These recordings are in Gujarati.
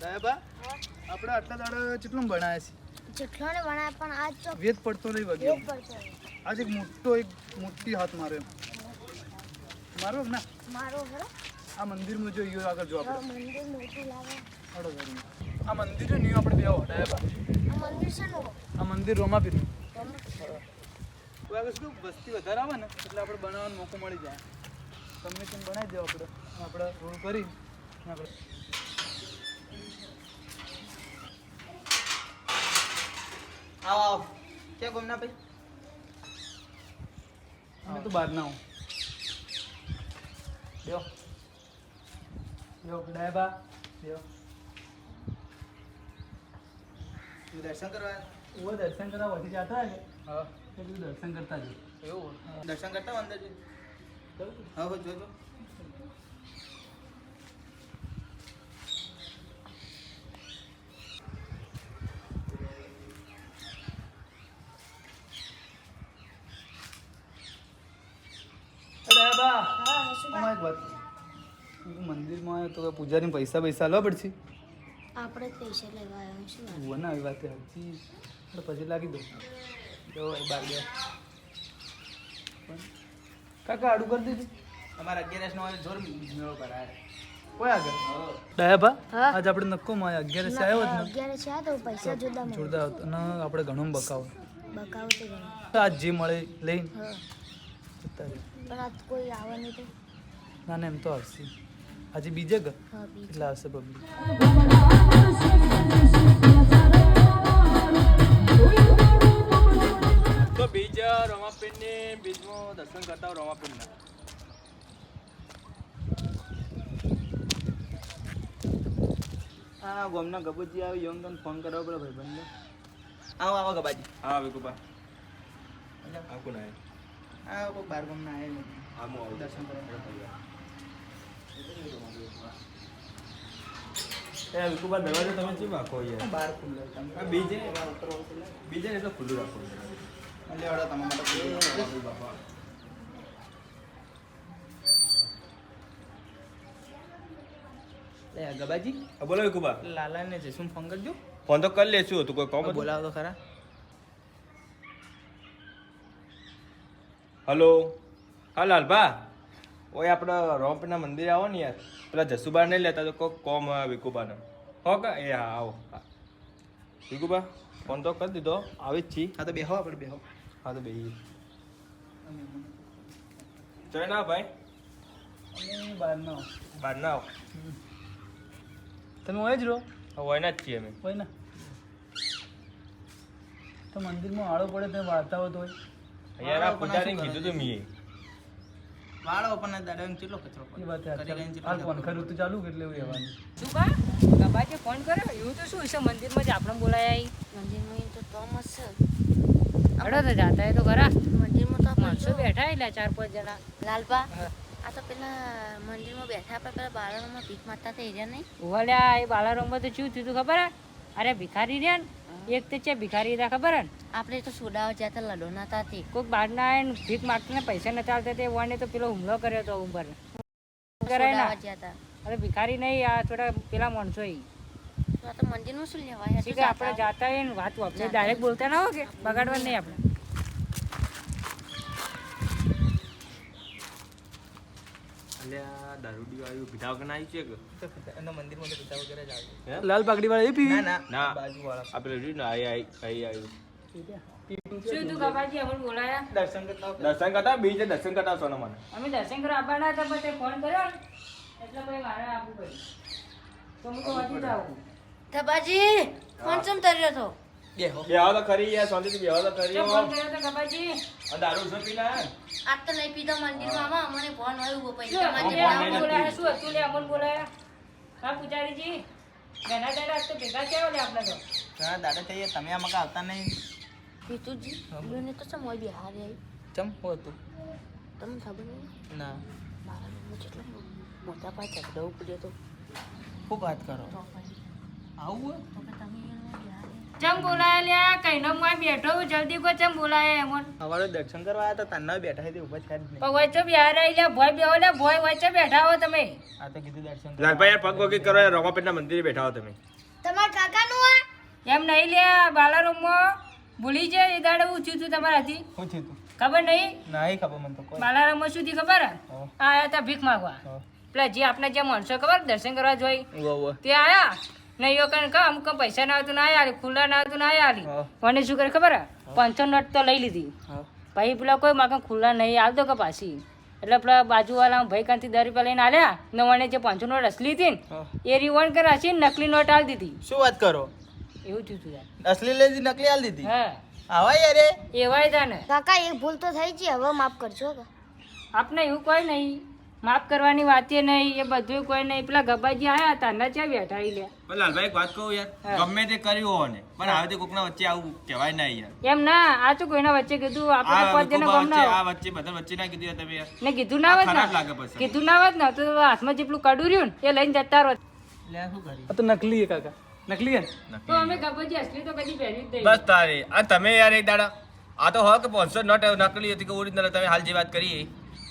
સાહેબા આપણે આટલા દાડા કેટલું ભણાયા છે? જેટલો ને ભણાય પણ આજ તો વેદ પડતો નહીં વગે. એક પડતો આજ એક મોટી હાથ માર્યો. મારો ના મારો ખરો આ મંદિરમાં જો યો આગળ જો આપણે મંદિર મોટું લાગે. આ મંદિર છે ને આપણે બે સાહેબા. આ મંદિર છે ને આ મંદિર રોમાપીરનું. કોઈ આગળ શું વસ્તી વધારે આવે ને એટલે આપણે બનાવવાનો મોકો મળી જાય. તમને કેમ બનાવી દેવો આપણે રોલ કરી આપણે આવો ક્યાં ગમના ભાઈ અમે તો બહાર ના આવું. બેહો ડાયબા બેહો. દર્શન કરવા वो दर्शन करा वही जाता है हाँ तो दर्शन करता जो એવું દર્શન કરતા અંદર જઈ હા હો જોજો अरे बा હા શું एक बात मंदिर में आयो तो पूजारी ने पैसा लो पड़सी આપણે જ પૈસા લેવા આવ્યા શું વાત? वो ना આવી વાત હજી એટલે પછી લાગી દો તો એ બાર ગયા કાકા આડું કરી દીધું અમારા 11 નો જોર મેળો કરાય કોઈ આગળ ડાયાબા હા. આજ આપણે નક્કો માં 11 સે આવ્યો જ ને 11 છે તો પૈસા જોરદાર મળે. જોરદાર હતો અને આપણે ઘણો બકાવ બકાવ તો ગણો. આજ જે મળે લઈને હા જતા રહે. પણ આજ કોઈ આવે નહીં તો ના ના એમ તો આવશે આજે બીજે ઘર હા બીજું એટલે આવશે પબ્લિક. તો બીજ રોમાપીરની બીજમાં દર્શન કરતા હોય રોમાપીરના. હા ગમના ગબુજી આવી યંગ તને ફોન કરવો પડે ભાઈબંધને આવો આવો ગબાજી હા વિકુબા આ કોણ આય આ કોઈ બાર ગમના આવે આમો આવો દર્શન કરવા એ વિકુબા દરવાજો તમે ચી વાકો યાર બાર ખુલ્લે તમે આ બીજે બીજે એટલે ખુલ્લું રાખો એટલે ઓડા તમે માટે બાપા લે ગબાજી બોલો વિકુબા લાલા ને જઈશું ફોન કરજો ફોન તો કરી લેશું તું કોઈ કોમ હતું? બોલાવો તો ખરા હલો હા લાલભા ઓય આપણે રોમપીરના મંદિરે આવો ને યાર પેલા જસુબા નહીં લેતા તો કોઈ કોમ વિકુબાને હો કા એ હા આવો હા વિકુબા ફોન તો કરી દીધો આવી જ છી હા તો બેહો આપણે બેહો હા તો બે જય ના ભાઈ અમે બહાર ના આવો. બહાર ના આવો તમે હોય જ રહો હોય ના જ છીએ અમે હોય ને તો મંદિરમાં આળો પડે તો વાર્તા હોત હોય. યાર આ પૂજારીને કીધું તું મીએ વાળો પણ દાડા કેટલો કચરો એ વાત કરી કરીને હાલ કેટલો પંખા ઋતુ ચાલુ કેટલે એવું રહેવાનું. શું કા ગબાજે ફોન કર્યો એવું તો શું છે મંદિરમાં જ આપણે બોલાયા મંદિરમાં તો તોમસ છે. હડો તો જાતા એ તો ખરા મંદિરમાં તો આપણે માણસો બેઠા એટલે 4-5 જણા લાલબા આ તો પેલા મંદિરમાં બેઠા આપણે પેલા બાળામાં ભીખ માગતા થઈ રહ્યા નહીં. ઓલ્યા એ બાલારામમાં તો શું થયું તું ખબર હે? અરે ભિખારી રહ્યા ને એક તો છે ભિખારી હતા ખબર હે ને? આપણે તો સોડાવા જ્યાં હતા લડોના હતા તે કોઈક બહારના આવીને ભીખ માગતા ને પૈસા નતા આવતા તે વાને તો પેલો હુમલો કર્યો હતો ઉપર કરાય સોડાવા ના જ્યાં હતા. અરે ભિખારી નહીં આ થોડા પેલા માણસો ઈ તો આ તો મંદિરનું શું લેવાય ઠીક છે આપણે જાતા હોય ને વાત આપણે ડાયરેક્ટ બોલતા ના હોય કે બગાડવા નહીં આપણે અલ્યા દારૂડી વાળું પીઠા વગર આવી છે કે એના મંદિરમાં તો પિતા વગેરે જ આવે હે? લાલ પાઘડી વાળા એ પીવી ના ના. બાજુ વાળા આ પેલું રહ્યું ને આઈ આવ્યું શું તું ગબાજી અમને બોલાયા દર્શન કરતા દર્શન કરતા બીજે દર્શન કરતા સોના મને અમે દર્શન કરવા આવવાના હતા પણ તે ફોન કર્યો ને એટલે ભાઈ મારે આપવું પડ્યું તો હું તો વધી જાઉં ધબાજી ફોન ચમ તર્યો તો બેહો બેહો તો ખરી યાર શાંતિથી બેહો તો ખરી તો હો. ફોન કર્યો તો ગબાજી આ દારૂ છે પીના હે? આજ તો નહીં પીધો મંદિરમાં આમાં અમને ફોન આવ્યો શું પૈસા હતું? મંદિરમાં અમને બોલાયા શું હતું લે અમને બોલાયા હા પૂજારીજી ઘણા દાડા આજ તો ભેગા થયા લે આપણે તો ઘણા દાડા થઈએ તમે આમાં કાંઈ આવતા નહીં પીતુજી એને તો ચમ હોય બિહાર આવી ચમ હો હતું તમને ખબર નહીં ના મારા મમ્મી જેટલો મોટા પાસે ઝઘડો પડ્યો તો ખૂબ વાત કરો તો પછી આવું તો કે તમે એને બિહાર ચમ બોલાયા લ્યા કઈનો માં બેઠો હું જલ્દી કો ચમ બોલાયા એમન સવારે દર્શન કરવા આવ્યા તો તન્ના બેઠા હતી ઉભા જ નહીં પણ વચ્ચે બિહાર આવી લ્યા ભોય બેહો લે ભોય વચ્ચે બેઠા હો તમે આ તો કીધું દર્શન લાલભાઈ યાર પગ વગી કરો યાર રોમાપીરના મંદિરે બેઠા હો તમે તમારા કાકાનું આ એમ નહીં લે બાલા રૂમમાં ભૂલી જાય એ દાડે હું છું તમારાથી શું થયું તું ખબર નહીં નહીં ખબર મને તો કોઈ બાલા રૂમમાં શું થયું ખબર હે? હા. આયા હતા ભીખ માંગવા પેલા જે આપણે જે માણસો ખબર દર્શન કરવા જોઈ ઉવા તે આયા નહીં યો કણ કા અમુક પૈસા ના આવતું ના આલી ખુલ્લા ના આવતું ના આલી હા. મને શું કરે ખબર હે? 500 નોટ તો લઈ લીધી હા ભાઈ પેલા કોઈ માગા ખુલ્લા નહીં આવતો કે પાછી એટલે પેલા બાજુવાળા ભાઈ કાંથી 10 રૂપિયા લઈને આલ્યા નવાણે જે 500 નોટ અસલી હતી ને હા. એ રિવોન કરે છે નકલી નોટ આલી દીધી શું વાત કરો એવું થયું તું યાર. અસલી લેતી નકલી આલ દીધી હા આવા યાર એ એવાય તા ને કાકા એક ભૂલ તો થઈ છે હવે માફ કરજો કે આપણે એવું કોઈ નહીં માફ કરવાની વાત નહીં એ બધું કોઈ નહીં પેલા ગબ્બાજી આયા હતા ને ત્યાં બેઠા ઈ લે પણ લાલભાઈ એક વાત કહું યાર હા. ગમે તે કર્યું હોય ને પણ હવે તે કોકના વચ્ચે આવું કહેવાય ના યાર એમ ના આ તો કોઈના વચ્ચે કીધું આપણે આ પાંચ જણા વિકુબા ગમ વચ્ચે ના આ વચ્ચે બધા વચ્ચે ના કીધું યાર તમે યાર ને કીધું ના આ હોત ખરાબ ને લાગે પછી કીધું ના હોત ને તો હાથમાં જેટલું કડું રહ્યું ને એ લઈને જતા રહો લે શું કરી આ તો નકલી હે કાકા નકલી હે ને? તો અમે ગબ્બાજી અસલી તો કદી પહેરી જ નહીં બસ તારે આ તમે યાર એક દાડા આ તો હોય કે 500 નોટ નકલી હતી કે ઓરિજિનલ તમે હાલ જે વાત કરી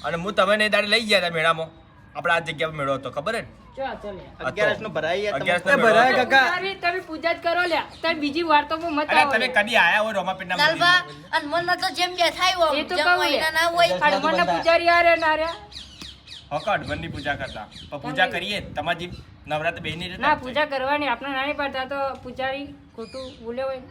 અને હું તમે ને દાડે લઈ ગયા હતા મેળામાં આપણે આ જગ્યા પર મેળો હતો ખબર હે ને? ચો ચાલે 11 નો ભરાઈ યાર 11 તમે નો ભરાય મેળો હતો. કાકા. તારી તમે પૂજા જ કરો લ્યા તાર બીજી વાર્તામાં મત અરે આવો તમે કદી આયા હોય રોમાપીરના લાલબા મંદિરમાં? અને મનમાં તો જેમ બેઠા આવ્યો એ તો જેમ કહું મહિના યાર. ના હોય હનુમાનના પૂજારી આ રે ના રે હકડ વનની પૂજા કરતા પણ પૂજા કરીએ ને, તમારી જે નવરાત્ર બેની રહેતા ના ને. પૂજા કરવાની આપણે નાની પડતા તો પૂજારી ખોટું બોલે હોય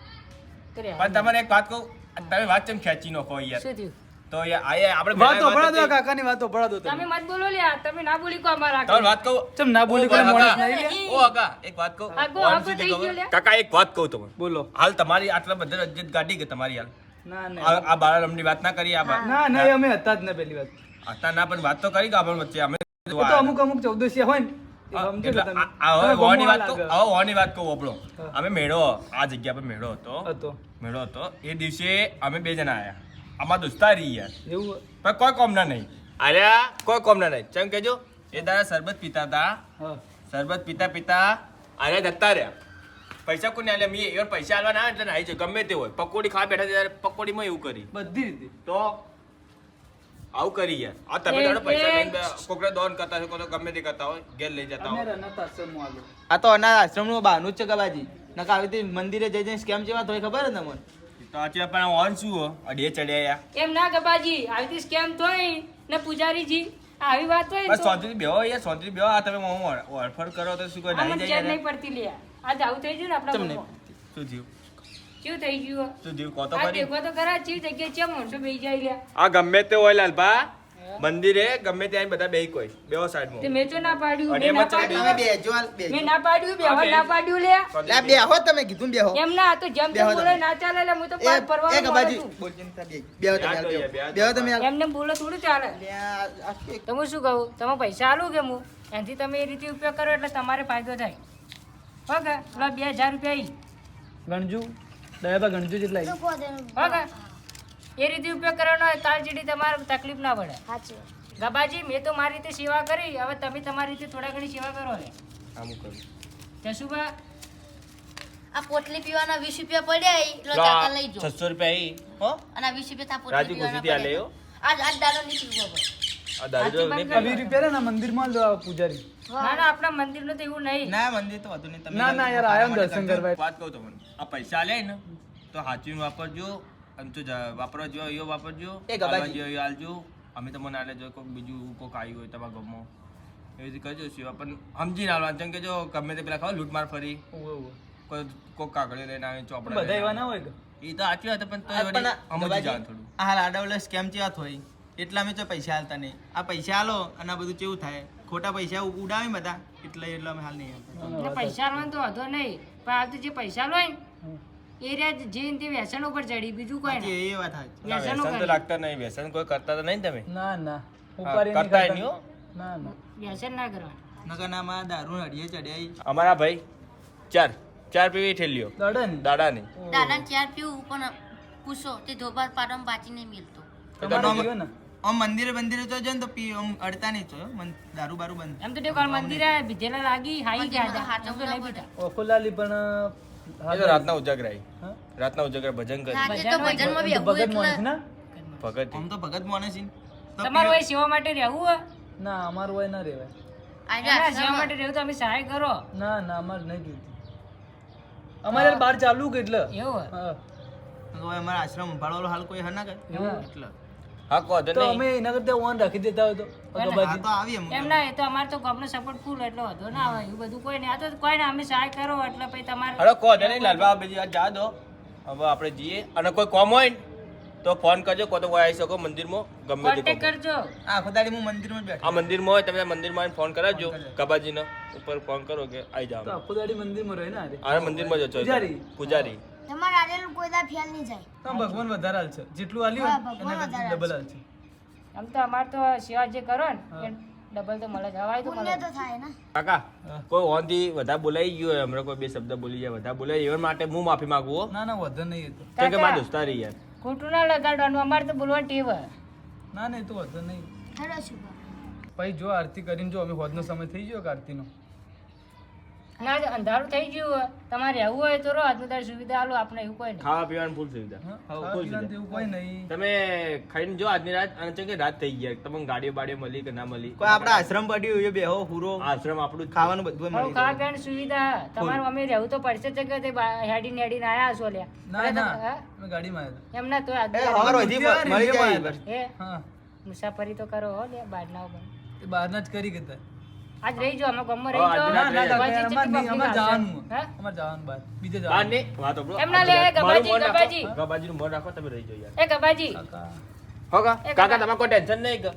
કરે પણ તમને એક વાત કહું તમે વાત કેમ ખેંચી નાખો યાર શું થયું તો યાર આયા આપણે વાત પહેલા ઓભળા દો હતી. કાકાની વાત ઓભળા દો તમે તમે મત બોલો લ્યા તમે ના બોલી કો અમારા તમને વાત કહું ચમ ના બોલી ઓ કોઈ કાકા, માણસ નહીં લે? ઓ કાકા, એક વાત કહું આગો કોણ આગો શું છે થઈ ખબર? ગયો લ્યા. કાકા એક વાત કહું તમને બોલો હાલ તમારી આટલા બધા રજત ગાડી કે તમારી હાલ ના ના આ બાળારમની વાત ના કરી આ બા- ના ના એ અમે હતા જ ને પહેલી વાત આટલા ના પણ વાત તો કરી કે આપણે વચ્ચે અમે એ તો અમુક અમુક ચૌદસિયા હોય ને એ સમજો એટલે કે તમે. હવે તમે હોવાની ગમવા વાત કહું લાગે. હવે હોવાની વાત કહું આપણો હા. અમે મેળો આ જગ્યા પર મેળો હતો હતો મેળો હતો એ દિવસે અમે 2 જણા આયા આમાં દોસ્તારી યાર એવું પણ કોઈ કોમના નહીં અલ્યા કોઈ કોમના નહીં ચમ કેજો એ દાડા શરબત પીતા હતા હા શરબત પીતા પીતા આયા જતા રહ્યા પૈસા કોને આલ્યા મેં એવા પૈસા આલવા ના એટલે નાઈ જાય ગમે તે હોય પકોડી ખાવા બેઠા ત્યારે પકોડીમાં એવું કરી બધી રીતે તો આવું કરી યાર આ તમે દાડો પૈસા લઈને કોકને દોન કરતા હોય કોઈ ગમે તે કરતા હોય ઘેર લઈ જતા અમે હોય અનાથ આશ્રમમાં આવ્યો. આ તો અનાથ આશ્રમનું બહારનું જ છે કબાજી નકા આવી રીતે મંદિરે જઈ જઈને સ્કેમ જેવા તો ખબર હે તમને તો આચી પણ ઓન શું હો અડે ચડ્યા એમ ના ગબાજી આવી રીતે સ્કેમ થોય ને પૂજારીજી આવી વાત હોય બસ તો શાંતિથી બેહો યાર શાંતિથી બેહો આ તમે ઓળફળ કરો તો શું કોઈ આમાં નાઈ ચેન જાય નહીં પડતી લ્યા આજ આવું થઈ ગયું ને આપણા તમને. મનમાં. શું થયું કેવું થઈ ગયું શું થયું કહો તો આ ખરી દેખો તો ખરા ચીવ જગ્યાએ ચેમ માણસો બેહી જાય લ્યા આ ગમે તે હોય લાલભા મંદિરે ગમે ત્યાં બધા બેહી કોઈ બેહો તે સાઈડમાં મેં તો ના પાડ્યું અરે મેં ના મચાઈ તમે પાડ્યું બેહજો હાલ બેહજો મેં ના પાડ્યું બેહવા ના પાડ્યું લ્યા લે બેહો તમે કીધું બેહો એમ ના આ તો જેમ બેહો તેમ બોલે તમે. ના ચાલે એટલે હું તો એ પાર ફરવાનું એ કબાજી માનું છું. બોલજો ને બેહો તમે હાલ, બેહો, બેહો. બેહો. બેહો તમે હાલ. એમને બોલો થોડું ચાલે લે આ શું તો હું શું કહું તમે પૈસા આલું કે હું એનાથી તમે એ રીતે ઉપયોગ કરો એટલે તમારે ફાયદો થાય ઓકે પેલા 2000 રૂપિયા ઈ ગણજુ દયાબા ગણજુ જેટલા તો કહો દેનું ઓકે એ રીતે ઉપયોગ કરવાનો હોય તાર જેડી તમારે તકલીફ ના પડે સાચી વાત. ગબાજી મેં તો મારી રીતે સેવા કરી હવે તમે તમારી રીતે થોડા ઘણી સેવા કરો ને આમ કરું જશુભા આ પોટલી પીવાના 20 રૂપિયા પડ્યા ઈ લો ચાકા લઈ જો 600 રૂપિયા ઈ હો અને આ 20 રૂપિયા થા રાજુ પોટલી ખુશીથી પીવાના આલે હો. પડ્યા આજ દાડો નહીં પીવો ભાઈ આ દારૂ હાથી નહીં બંધ આ 20 રૂપિયા ને મંદિરમાં લો આ પૂજારી ના ના આપણા મંદિરનું તો એવું નહીં ના મંદિર તો હતું નહીં તમે ના ના યાર આયા ને દર્શન કરવા વાત કહું તમને આ પૈસા લે ને તો હાચવીને વાપરજો અને તો વાપરવા જો એવો વાપરજો એ ગબાજી. આલવા જેવો એવો આલજો અમે તમને આલે જો કોઈક બીજું કોઈક આવ્યું હોય તમારા ગામમાં એવી રીતે કરજો સેવા પણ સમજીને આલવાનું જેમ કે જો ગમે તે પેલા ખાવ લૂંટમાર ફરી ઓવે ઓવે કોઈક કાગળિયો લઈને આવે ચોપડા બધા એવા ના હોય કે એ તો સાચી વાત પણ તો આ પણ સમજી ગબાજી, જાવ થોડું આ હાલ આડાવલે સ્કેમ ચેવા થોય એટલા અમે તો પૈસા હાલતા નહીં આ પૈસા હાલો અને આ બધું કેવું થાય ખોટા પૈસા ઉડાવી બધા એટલે અમે હાલ નહીં આપતા. એટલે પૈસા લેવાનું તો વાંધો નહીં પણ આ તો જે પૈસા લો ને એ રહ્યા જે તે વ્યસન ઉપર ચડી બીજું કોઈ સાચી, નહીં એ વાત સાચી. ના, વ્યસનો વ્યસન તો કરે. લાગતા નહીં વ્યસન કોઈ કરતા તો નહીં તમે ના ના ઉપાડી નહીં કરતાય કરતા. નહીં હો. ના ના વ્યસન ના કરવાનું નકર ના માં દારૂ હડીએ ચડ્યા અમારા ભાઈ ચાર પીવી ઠેલીઓ દડે ને દાડાની દાદાને ચાર પીવું પણ પૂછો તે ધોબાર પાડમ બાચી નહીં મિલતો તમારે પીવો ને આમ મંદિરે બંદિરે તો જાય ને તો પી આમ અડતા નહીં તો દારૂ બારૂ બંધ એમ તો તે કાલ મંદિરે ભીધેલા લાગી હાઈ ગયા હતા. હાચમ એમ તો નહીં ના પીતા. ઓખોલાલી પણ એ તો રાતના ઉજાગરા આવી. હા? રાતના ઉજાગરા ભજન કરી રાતે તો ભજનમાં બી ભગત એવું માણસ એટલે ના ભગત આમ તો ભગત માણસ છે ને. તો તમારું હોય સેવા માટે રહેવું હોય ના અમારું હોય ના રેવાય આજે એમના સેવા આશ્રમમાં માટે રહેવું તો અમે સહાય કરો ના ના અમારે નહીં જોઈતું અમારે બહાર ચાલુ કે એટલે એવું હા. હવે અમારા આશ્રમ સંભાળવાનો હાલ કોઈ હે ના કરે એટલે હા કહો તો તો નહીં અમે એના કરતા ઓન રાખી દેતા હોય તો આ અગરબત્તી. તો આવી અમુક એમ ના એ તો અમારે તો ગામનો સપોર્ટ ફૂલ એટલો હતો ના આવે એવું બધું કોઈ નહીં આ તો કોઈ ને અમે સહાય કરો એટલે પછી તમારે હલો કહો તો નહીં લાલબા બીજી વાત જા દો હવે આપણે જઈએ અને કોઈ કોમ હોય ને તો ફોન કરજો કો તો કોઈ આવી શકો મંદિરમાં ગમે તે કોન્ટેક્ટ કોમ. કરજો આખો દાડી હું મંદિરમાં જ બેઠો આ મંદિરમાં હોય તમે મંદિરમાં આવીને ફોન કરાવજો કબાજીનો ઉપર ફોન કરો કે આવી તો જાઓ આખો દાડી મંદિરમાં રહે ને અરે આ મંદિરમાં જજો પૂજારી. પૂજારી તમારે આરેલું કોઈ દા ફેલ નહીં જાય તો ભગવાન વધારે હાલ છે જેટલું આલ્યું હા, હોય ભગવાન એના કરતા વધારે ડબલ હાલ છે. આમ તો અમારે તો સેવા જે કરો ને એ ડબલ તો મળે જ હવાય તો મળે પુણ્ય જ. તો થાય ને કાકા હા. કોઈ ઓનથી વધારે બોલાઈ ગયું હોય હમણાં કોઈ બે શબ્દ બોલી જાય વધારે બોલાય એવા માટે હું માફી માંગુ હો ના ના વધુ નહીં એ તો કેમ કે મારા દોસ્તારી યાર ખોટું ના લગાડવાનું અમારે તો બોલવાની ટેવ હે. ના ના એ તો વધુ નહીં. હેડો શુભ પછી જો આરતી કરીને જો અમે હોદનો સમય થઈ ગયો કે આરતીનો ના જો અંધારું થઈ ગયું હોય તમારે રહેવું હોય તો રહો આજનું તારી સુવિધા આલો આપણે એવું કોઈ નહીં ખાવા પીવાની ફૂલ સુવિધા હા, હા, ખાવા ફૂલ પીવાનું તો સુવિધા એવું કોઈ નહીં. તમે ખાઈને જો આજની રાત અને છે કે રાત થઈ ગયા તમને ગાડીઓ બાડીઓ મળી કે ના મળી કોઈ આપણા આશ્રમ પડ્યું એ બેહો હુરો આશ્રમ આપણું જ છે. ખાવાનું બધું બહુ મળી ખાવા જાય. પીવાની સુવિધા હે. તમારે અમે રહેવું તો પડશે જ કે તે હેડીને હેડીને આયા હશો લ્યા ના એટલે ના તમે- હા? અમે ગાડીમાં આવ્યા એમ ના તો એ હવાર સુધી મળી જાય હે હતા. હા મુસાફરી તો કરો હો લ્યા બહારના ઉપર. એ બહારના જ કરી કહેતા. આજ રહી જો અમે ગામમાં હા, રહી આજે જો રાત રહી ના, પછી અમારે જેટલી નહીં, public અમારે આવશે. જવાનું. હે? અમારે જવાનું બહાર. બીજે બહાર જવાનું. નહીં વાત સાંભળો. એમ ના લે, મારું ગબાજી, મન રાખો. ગબાજી. ગબાજીનું મન રાખો તમે રહી જાઓ યાર એ ગબાજી કાકા. હો કા કાકા તમારે કોઈ ટેન્શન નહીં કે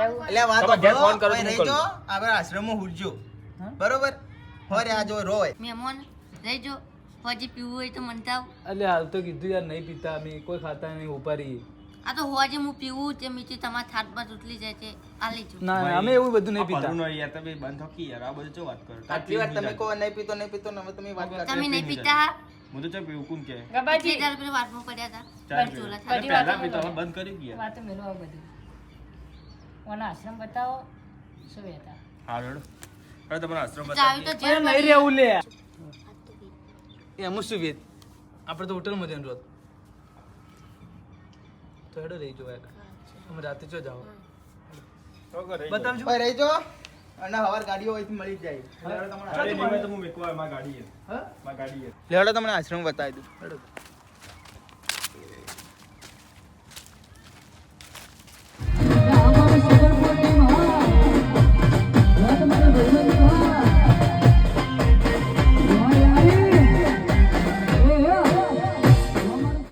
એવું એટલે વાત તમે ઘેર સાંભળો, ફોન કરો તો કોઈ મોકલજો. રહી જો, આપણા આશ્રમમાં હુરજો. હા? બરોબર હોય આ જો રોય મહેમાન રહી જો હજી પીવું હોય તો મનતા આવ. એટલે હાલ તો કીધું યાર નહીં પીતા અમે કોઈ ખાતા નહીં ઉપાડી. આ તો હોવાજે હું પીવું તે મીઠી તમારા થાટમાં ઉતલી જાય છે આ લેજો. ના ના, અમે એવું બધું નહીં આ પીતા. ભલું નહીં યાર તમે બંધ થોકી યાર આ બધું ચો વાત કરો આટલી વાર તમે કહો નહીં પીતો નહીં પીતો ને હવે તમે વાત કરો. તમે નહીં પીતા હા? હું તો ચો પીવું કોણ કે ગબાજી કેટલી દાડો પેલા વાતમાં પડ્યા હતા ચાલ બસ ઝોલા પીવું. થાય. અરે પહેલા પીતો હવે બંધ કરી ગયા વાતો મેલો આ બધું ઓનો આશ્રમ બતાવો શું હતા હારું હેડો. હવે તમારો આશ્રમ ચાવી તો બતાવી અરે જેલ નહીં રહેવું લે. એમ શું વેદ આપણે તો હોટલમાં જઈને રોત તો હેડો રહી જો યાર. અમે રાતે ચો જાઓ બતાવજો. હોય રહી જો અને હવાર ગાડીઓ અહીંથી મળી જ જાય. અરે નિમે તો હું મેકવા માં ગાડી છે હા? માં ગાડી છે લેવડો તમને આશ્રમ બતાવી દઉં. હેડો.